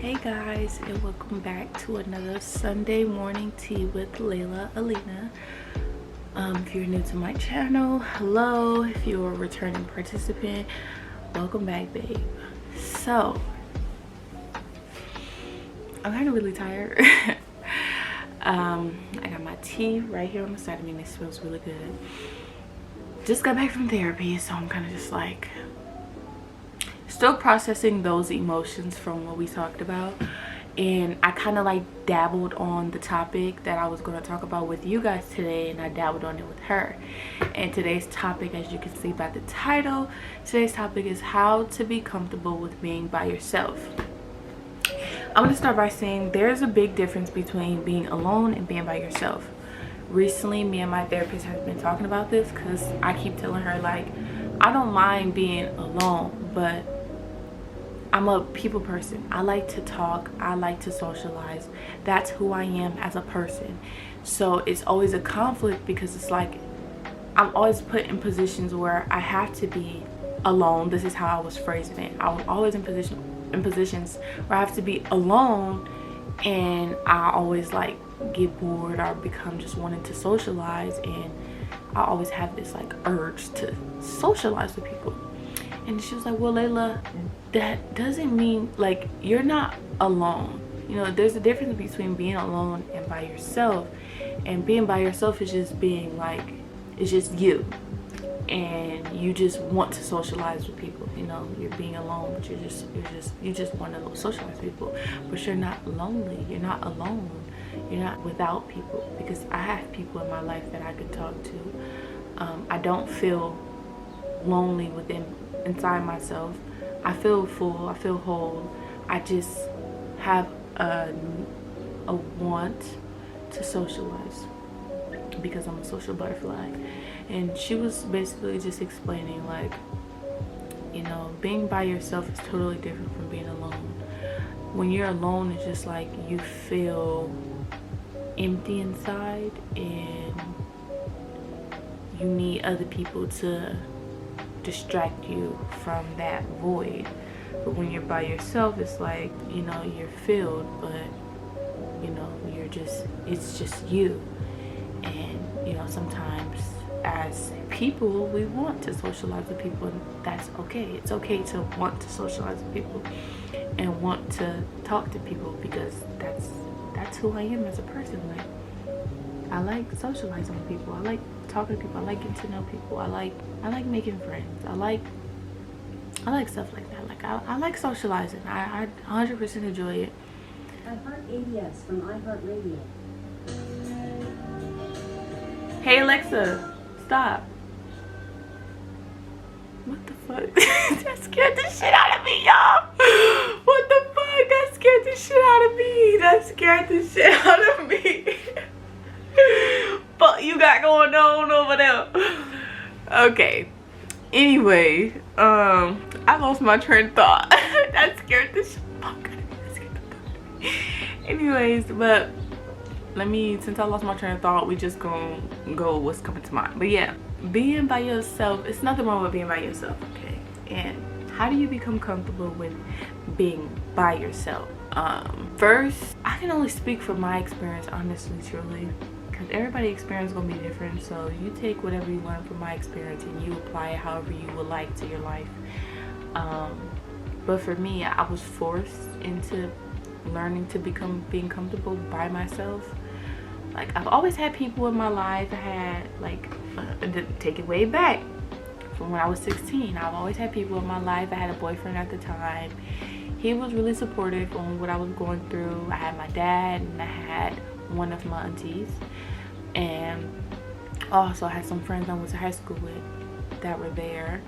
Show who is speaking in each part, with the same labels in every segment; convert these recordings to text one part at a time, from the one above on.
Speaker 1: Hey guys, and welcome back to another Sunday morning tea with Layla Alina. If you're new to my channel, hello. If you're a returning participant, welcome back, babe. So I'm kind of really tired. I got my tea right here on the side of me and it smells really good. Just got back from therapy, so I'm kind of just like still processing those emotions from what we talked about. And I kind of like dabbled on the topic that I was going to talk about with you guys today, and I dabbled on it with her. And today's topic, as you can see by the title, today's topic is how to be comfortable with being by yourself. I'm going to start by saying there's a big difference between being alone and being by yourself. Recently, me and my therapist have been talking about this because I keep telling her, like, I don't mind being alone, but I'm a people person. I like to talk. I like to socialize. That's who I am as a person. So it's always a conflict because it's like I'm always put in positions where I have to be alone. This is how I was phrasing it. I was always in positions where I have to be alone, and I always like get bored or become just wanting to socialize, and I always have this like urge to socialize with people. And she was like, well, Layla, that doesn't mean, like, you're not alone. You know, there's a difference between being alone and by yourself. And being by yourself is just being like, it's just you. And you just want to socialize with people. You know, you're being alone, but you just want to socialize with people. But you're not lonely. You're not alone. You're not without people. Because I have people in my life that I could talk to. I don't feel lonely inside myself. I feel full. I feel whole. I just have a want to socialize because I'm a social butterfly. And she was basically just explaining, like, you know, being by yourself is totally different from being alone. When you're alone, it's just like you feel empty inside and you need other people to distract you from that void. But when you're by yourself, it's like, you know, you're filled, but you know, it's just you. And you know, sometimes as people, we want to socialize with people, and that's okay. It's okay to want to socialize with people and want to talk to people, because that's who I am as a person. Like, I like socializing with people. I like talking to people. I like getting to know people. I like making friends. I like stuff like that. Like, I like socializing. I 100% enjoy it.
Speaker 2: I heart ABS from iHeartRadio.
Speaker 1: Hey Alexa, stop. What the fuck? That scared the shit out of me, y'all. What the fuck? That scared the shit out of me. That scared the shit out of me. Fuck you got going on over there. Okay. Anyway, I lost my train of thought. That scared the shit out of me. Anyways, but since I lost my train of thought, we just gonna go what's coming to mind. But yeah, being by yourself, it's nothing wrong with being by yourself, okay? And how do you become comfortable with being by yourself? First, I can only speak from my experience, honestly, truly, because everybody's experience is gonna be different. So you take whatever you learn from my experience and you apply it however you would like to your life. But for me, I was forced into learning to being comfortable by myself. Like, I've always had people in my life. I had, like, take it way back from when I was 16. I've always had people in my life. I had a boyfriend at the time. He was really supportive on what I was going through. I had my dad, and I had one of my aunties, and also I had some friends I went to high school with that were there.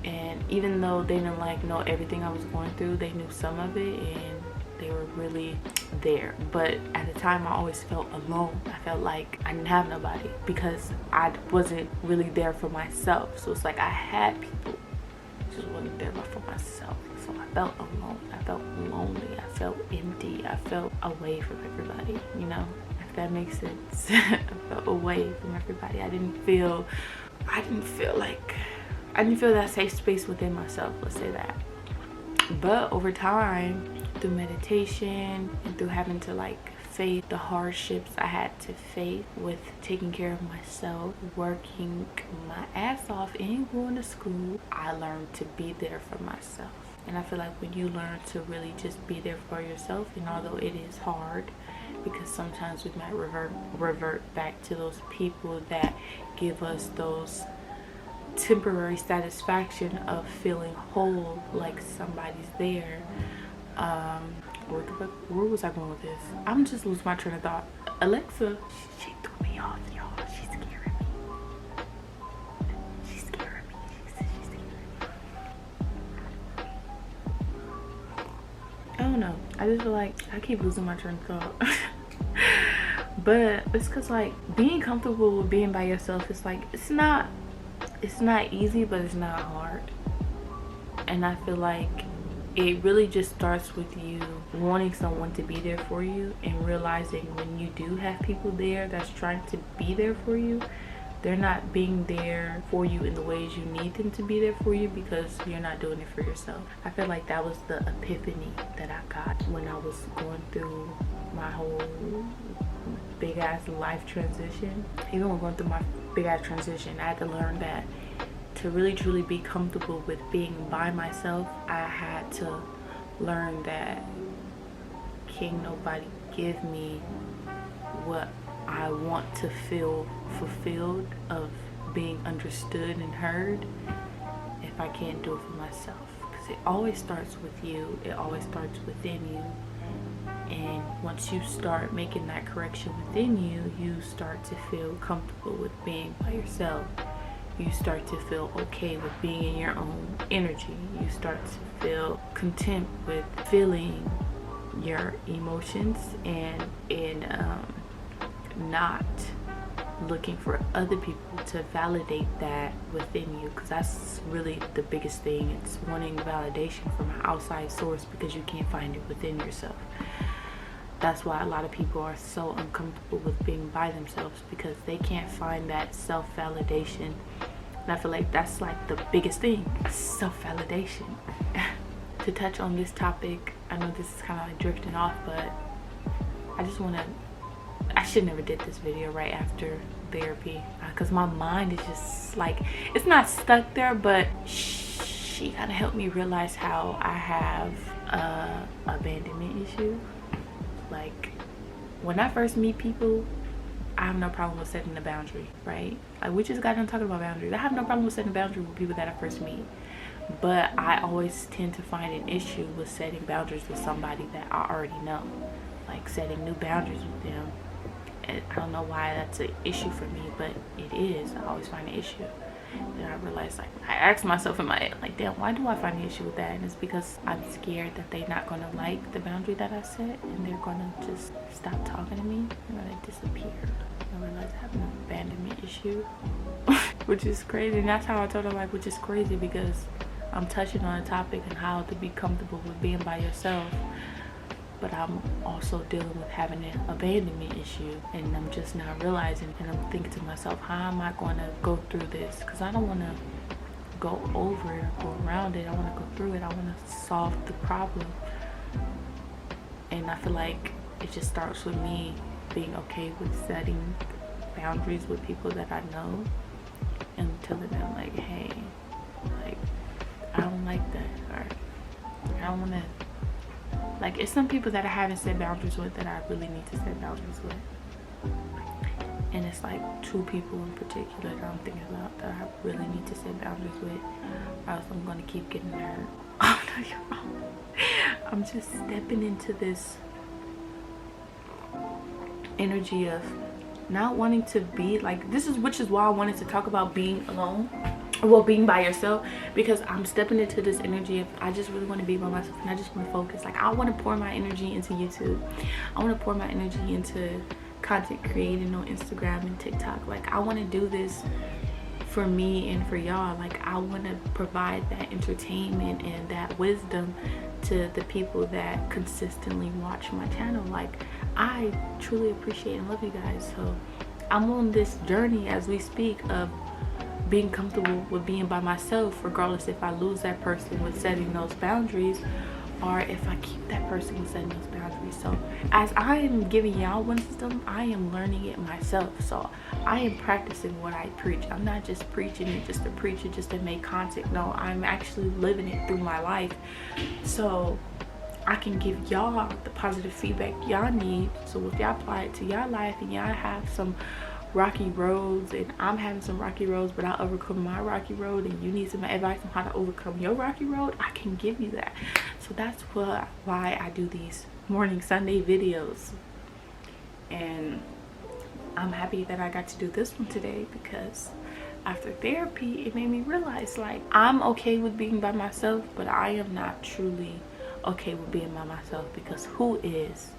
Speaker 1: And even though they didn't like know everything I was going through, they knew some of it, and they were really there. But at the time, I always felt alone. I felt like I didn't have nobody because I wasn't really there for myself. So it's like I had people, just wasn't there for myself. So I felt alone. I felt lonely. I felt empty. I felt away from everybody, you know, if that makes sense. I felt away from everybody. I didn't feel that safe space within myself, let's say that. But over time, through meditation and through having to like face the hardships I had to face with taking care of myself, working my ass off and going to school, I learned to be there for myself. And I feel like when you learn to really just be there for yourself, and although it is hard, because sometimes we might revert back to those people that give us those temporary satisfaction of feeling whole, like somebody's there. Where was I going with this? I'm just losing my train of thought. Alexa, she threw me off, y'all. She's scaring me. She's scaring me. She's scaring me. I don't know. I just feel like I keep losing my train of thought. But it's because like being comfortable with being by yourself is like it's not easy, but it's not hard. And I feel like it really just starts with you wanting someone to be there for you, and realizing when you do have people there that's trying to be there for you, they're not being there for you in the ways you need them to be there for you, because you're not doing it for yourself. I feel like that was the epiphany that I got when I was going through my whole big ass life transition. Even when going through my big ass transition, I had to learn that to really truly be comfortable with being by myself, I had to learn that can't nobody give me what I want to feel fulfilled of being understood and heard if I can't do it for myself. Because it always starts with you. It always starts within you. And once you start making that correction within you, you start to feel comfortable with being by yourself. You start to feel okay with being in your own energy. You start to feel content with feeling your emotions and not looking for other people to validate that within you, because that's really the biggest thing. It's wanting validation from an outside source because you can't find it within yourself. That's why a lot of people are so uncomfortable with being by themselves, because they can't find that self-validation. And I feel like that's like the biggest thing, self-validation. To touch on this topic, I know this is kind of like drifting off, but I should never did this video right after therapy, because my mind is just like, it's not stuck there, but she kind of helped me realize how I have a abandonment issue. Like when I first meet people, I have no problem with setting a boundary, right? Like we just got done talking about boundaries. I have no problem with setting a boundary with people that I first meet. But I always tend to find an issue with setting boundaries with somebody that I already know. Like setting new boundaries with them. And I don't know why that's an issue for me, but it is. I always find an issue. And I realized, like, I asked myself in my head, like, damn, why do I find an issue with that? And it's because I'm scared that they're not going to like the boundary that I set, and they're going to just stop talking to me. They're going to disappear. I realized I have an abandonment issue, which is crazy. And that's how I told her, like, which is crazy, because I'm touching on a topic and how to be comfortable with being by yourself, but I'm also dealing with having an abandonment issue, and I'm just now realizing, and I'm thinking to myself, how am I going to go through this? Because I don't want to go over it or go around it. I want to go through it. I want to solve the problem. And I feel like it just starts with me being okay with setting boundaries with people that I know, and telling them, like, hey, like, I don't like that, or I don't want to. Like, it's some people that I haven't set boundaries with that I really need to set boundaries with. And it's like 2 people in particular that I'm thinking about that I really need to set boundaries with, or else I'm going to keep getting hurt. Oh no, you're wrong. I'm just stepping into this energy of not wanting to be like, which is why I wanted to talk about being alone. Well, being by yourself, because I'm stepping into this energy of I just really want to be by myself, and I just want to focus. Like, I want to pour my energy into YouTube. I want to pour my energy into content creating on Instagram and TikTok. Like, I want to do this for me and for y'all. Like, I want to provide that entertainment and that wisdom to the people that consistently watch my channel. Like, I truly appreciate and love you guys. So I'm on this journey as we speak of being comfortable with being by myself, regardless if I lose that person with setting those boundaries, or if I keep that person and setting those boundaries. So as I am giving y'all wisdom, I am learning it myself. So I am practicing what I preach. I'm not just preaching it just to preach it just to make content. No, I'm actually living it through my life, so I can give y'all the positive feedback y'all need. So if y'all apply it to y'all life and y'all have some rocky roads, and I'm having some rocky roads, but I overcome my rocky road, and you need some advice on how to overcome your rocky road, I can give you that. So that's why I do these morning Sunday videos, and I'm happy that I got to do this one today, because after therapy it made me realize, like, I'm okay with being by myself, but I am not truly okay with being by myself, because who is,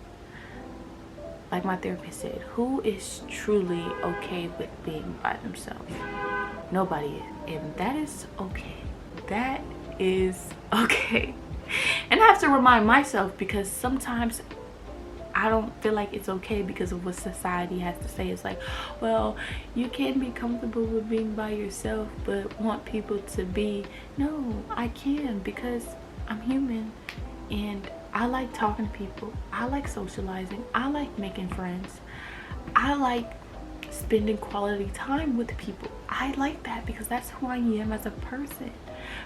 Speaker 1: like my therapist said, who is truly okay with being by themselves? Nobody is. And that is okay. That is okay. And I have to remind myself, because sometimes I don't feel like it's okay because of what society has to say. It's like, well, you can be comfortable with being by yourself but want people to be. No, I can, because I'm human and I like talking to people. I like socializing. I like making friends. I like spending quality time with people. I like that because that's who I am as a person.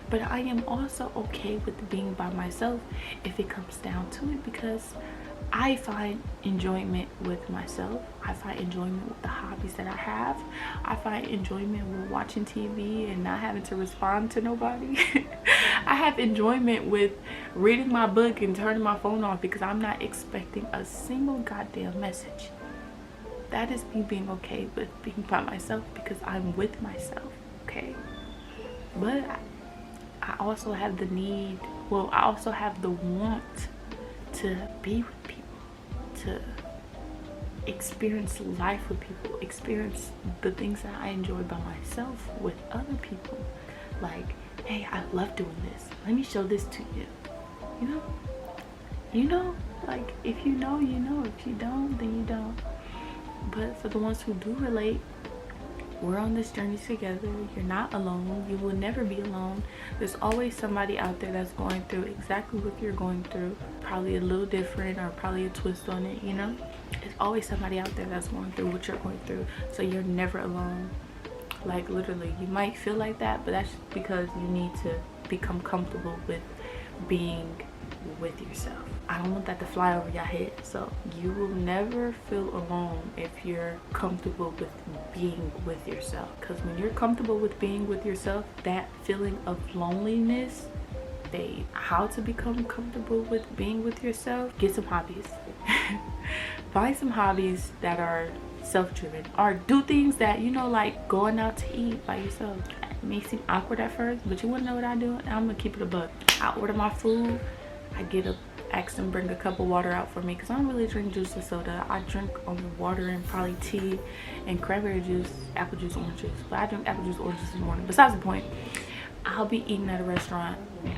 Speaker 1: But I am also okay with being by myself if it comes down to it, because I find enjoyment with myself. I find enjoyment with the hobbies that I have. I find enjoyment with watching TV and not having to respond to nobody. I have enjoyment with reading my book and turning my phone off because I'm not expecting a single goddamn message. That is me being okay with being by myself, because I'm with myself, okay? But I also have the need, well, I also have the want to be with people, to experience life with people, experience the things that I enjoy by myself with other people. Like, hey, I love doing this, let me show this to you. You know, like, if you know, you know. If you don't, then you don't. But for the ones who do relate, we're on this journey together. You're not alone. You will never be alone. There's always somebody out there that's going through exactly what you're going through, probably a little different or probably a twist on it, you know. There's always somebody out there that's going through what you're going through, so you're never alone. Like, literally, you might feel like that, but that's because you need to become comfortable with being with yourself. I don't want that to fly over your head. So you will never feel alone if you're comfortable with being with yourself, because when you're comfortable with being with yourself, that feeling of loneliness fades. How to become comfortable with being with yourself? Get some hobbies. Find some hobbies that are self-driven, or do things that, you know, like going out to eat by yourself. It may seem awkward at first, but you want to know what I do? I'm gonna keep it a buck. I order my food, I ask them bring a cup of water out for me, because I don't really drink juice or soda. I drink only water and probably tea and cranberry juice, apple juice, orange juice. But I drink apple juice, orange juice in the morning. Besides the point, I'll be eating at a restaurant.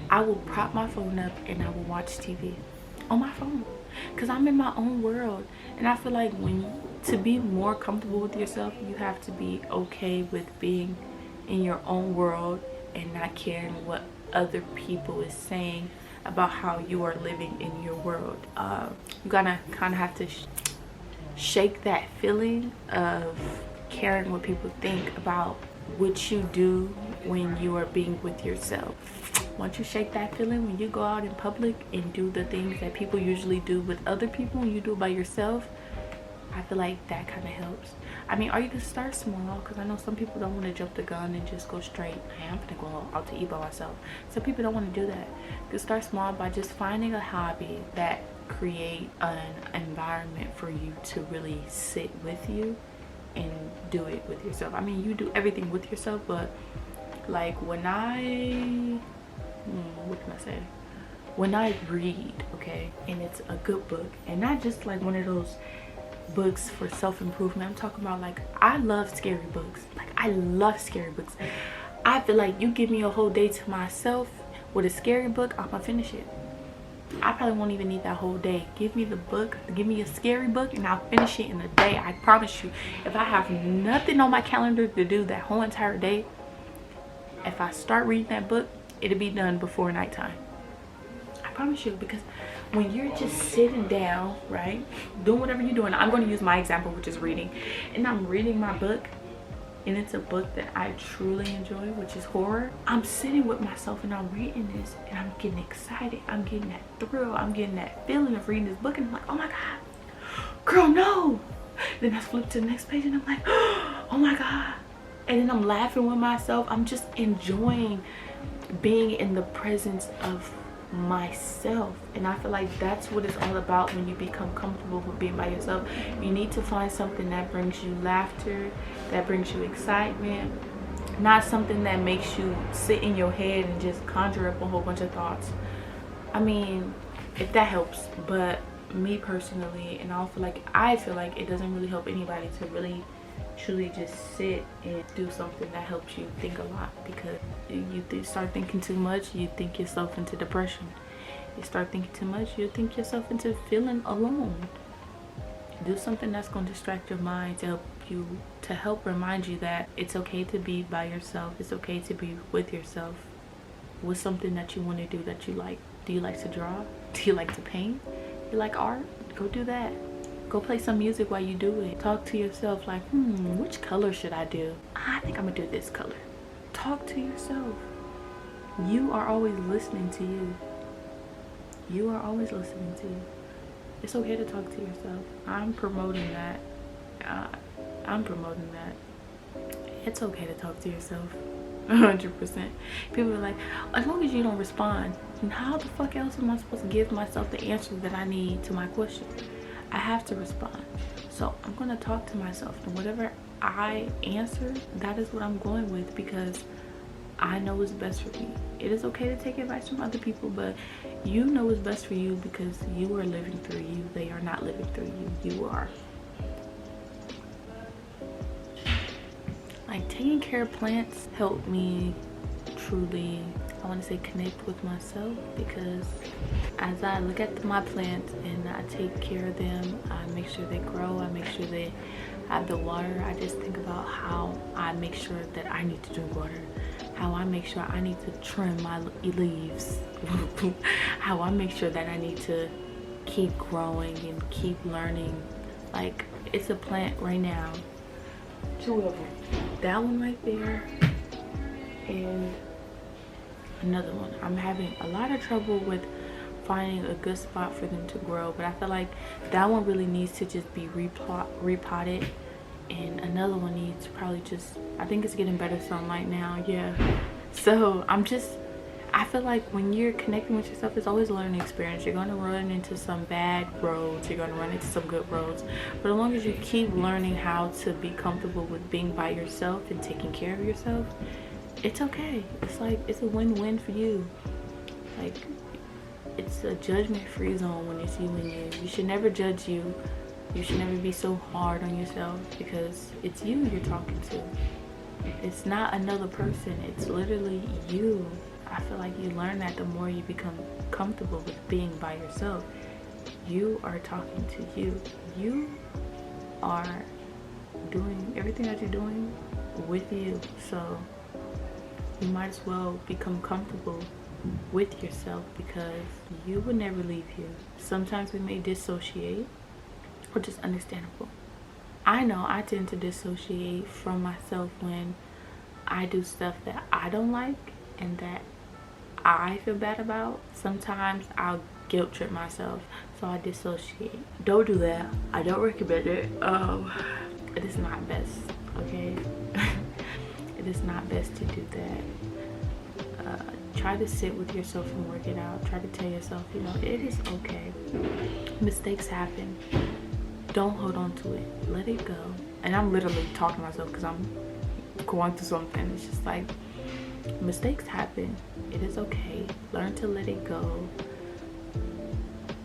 Speaker 1: I will prop my phone up and I will watch TV on my phone, because I'm in my own world. And I feel like to be more comfortable with yourself, you have to be okay with being in your own world and not caring what other people is saying about how you are living in your world. You gotta kind of have to shake that feeling of caring what people think about what you do when you are being with yourself. Once you shake that feeling, when you go out in public and do the things that people usually do with other people and you do it by yourself, I feel like that kind of helps. I mean, or you can start small, because I know some people don't want to jump the gun and just go straight, hey, I'm gonna go out to eat by myself. Some people don't want to do that. You can start small by just finding a hobby that create an environment for you to really sit with you and do it with yourself. I mean, you do everything with yourself, but like when what can I say? When I read, okay, and it's a good book, and not just like one of those books for self-improvement. I'm talking about, like, I love scary books. Like, I love scary books. I feel like you give me a whole day to myself with a scary book, I'm gonna finish it. I probably won't even need that whole day. Give me the book, give me a scary book, and I'll finish it in a day. I promise you. If I have nothing on my calendar to do that whole entire day, if I start reading that book, it'll be done before nighttime. I promise you, because when you're just sitting down, right, doing whatever you're doing, I'm going to use my example, which is reading, and I'm reading my book, and it's a book that I truly enjoy, which is horror. I'm sitting with myself and I'm reading this and I'm getting excited. I'm getting that thrill. I'm getting that feeling of reading this book, and I'm like, oh my God, girl, no. Then I flip to the next page and I'm like, oh my God. And then I'm laughing with myself. I'm just enjoying being in the presence of myself. And I feel like that's what it's all about when you become comfortable with being by yourself. You need to find something that brings you laughter, that brings you excitement, not something that makes you sit in your head and just conjure up a whole bunch of thoughts. I mean, if that helps, but me personally, and I feel like it doesn't really help anybody to really truly just sit and do something that helps you think a lot, because you start thinking too much, you think yourself into depression. You start thinking too much, you think yourself into feeling alone. Do something that's going to distract your mind, to help remind you that it's okay to be by yourself. It's okay to be with yourself, with something that you want to do that you like. Do you like to draw? Do you like to paint? You like art? Go do that. Go play some music while you do it. Talk to yourself like, which color should I do? I think I'm gonna do this color. Talk to yourself. You are always listening to you. You are always listening to you. It's okay to talk to yourself. I'm promoting that. I'm promoting that. It's okay to talk to yourself. 100%. People are like, as long as you don't respond, then how the fuck else am I supposed to give myself the answer that I need to my question? I have to respond. So I'm going to talk to myself, and whatever I answer, that is what I'm going with, because I know what's best for me. It is okay to take advice from other people, but you know what's best for you, because you are living through you. They are not living through you. You are. Like, taking care of plants helped me truly, I want to say, connect with myself, because as I look at my plants and I take care of them, I make sure they grow, I make sure they have the water. I just think about how I make sure that I need to drink water, how I make sure I need to trim my leaves, how I make sure that I need to keep growing and keep learning. Like, it's a plant right now, 2 of them, that one right there and another one. I'm having a lot of trouble with finding a good spot for them to grow, but I feel like that one really needs to just be repotted, and another one needs to probably just, I think it's getting better sunlight now. Yeah, so I feel like when you're connecting with yourself, it's always a learning experience. You're going to run into some bad roads, you're going to run into some good roads, but as long as you keep learning how to be comfortable with being by yourself and taking care of yourself, it's okay. It's like, it's a win-win for you. Like, it's a judgment-free zone when it's you and you. You should never judge you. You should never be so hard on yourself, because it's you you're talking to. It's not another person. It's literally you. I feel like you learn that the more you become comfortable with being by yourself. You are talking to you. You are doing everything that you're doing with you. So you might as well become comfortable with yourself, because you will never leave you. Sometimes we may dissociate, which is understandable. I know I tend to dissociate from myself when I do stuff that I don't like and that I feel bad about. Sometimes I'll guilt trip myself, so I dissociate. Don't do that. I don't recommend it. It is not best, okay? It is not best to do that. Try to sit with yourself and work it out. Try to tell yourself, you know, it is okay. Mistakes happen. Don't hold on to it. Let it go. And I'm literally talking to myself because I'm going through something. It's just like, mistakes happen. It is okay. Learn to let it go.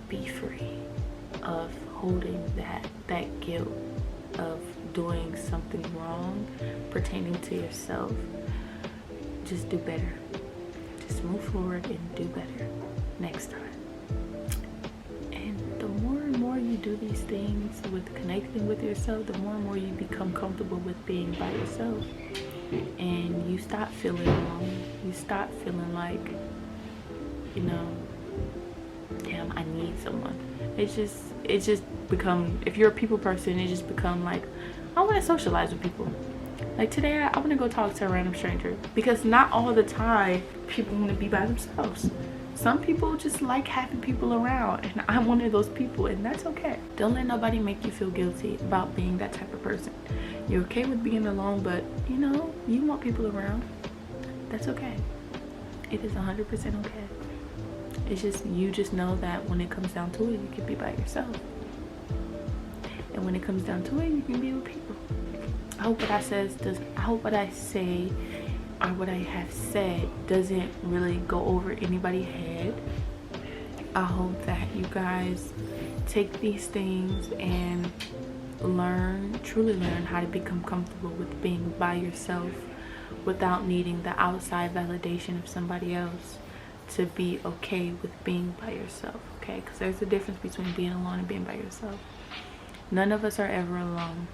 Speaker 1: Be free of holding that guilt of doing something wrong pertaining to yourself. Just do better. Just move forward and do better next time. And the more and more you do these things with connecting with yourself, the more and more you become comfortable with being by yourself. And you stop feeling alone. You stop feeling like, you know, am. I need someone. It just become, if you're a people person, it just become like, I want to socialize with people. Like today, I want to go talk to a random stranger, because not all the time people want to be by themselves. Some people just like having people around, and I'm one of those people, and that's okay. Don't let nobody make you feel guilty about being that type of person. You're okay with being alone, but you know, you want people around. That's okay. It is 100% okay. It's just, you just know that when it comes down to it, you can be by yourself. And when it comes down to it, you can be with people. I hope what I say or what I have said doesn't really go over anybody's head. I hope that you guys take these things and truly learn how to become comfortable with being by yourself without needing the outside validation of somebody else to be okay with being by yourself, okay? Because there's a difference between being alone and being by yourself. None of us are ever alone.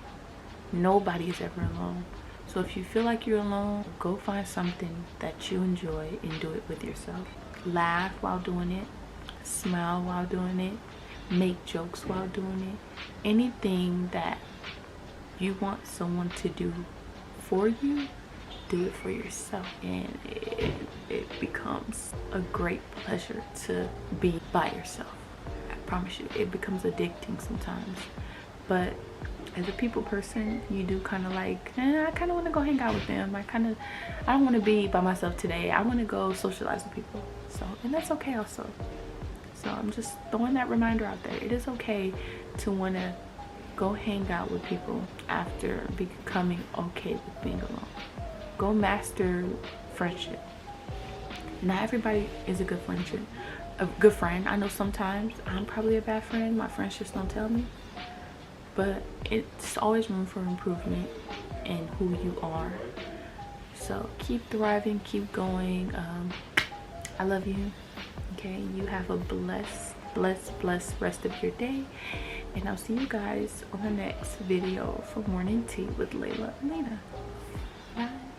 Speaker 1: Nobody is ever alone. So if you feel like you're alone, go find something that you enjoy and do it with yourself. Laugh while doing it. Smile while doing it. Make jokes while doing it. Anything that you want someone to do for you, do it for yourself. And it becomes a great pleasure to be by yourself. I promise you, it becomes addicting sometimes. But as a people person, you do kind of like, I kind of want to go hang out with them. I don't want to be by myself today. I want to go socialize with people. So, and that's okay also. So I'm just throwing that reminder out there. It is okay to want to go hang out with people after becoming okay with being alone. Go master friendship. Not everybody is a good friend. I know sometimes I'm probably a bad friend. My friends just don't tell me. But it's always room for improvement in who you are. So keep thriving, keep going. I love you. Okay, you have a blessed rest of your day. And I'll see you guys on the next video for Morning Tea with Layla and Lena. Bye.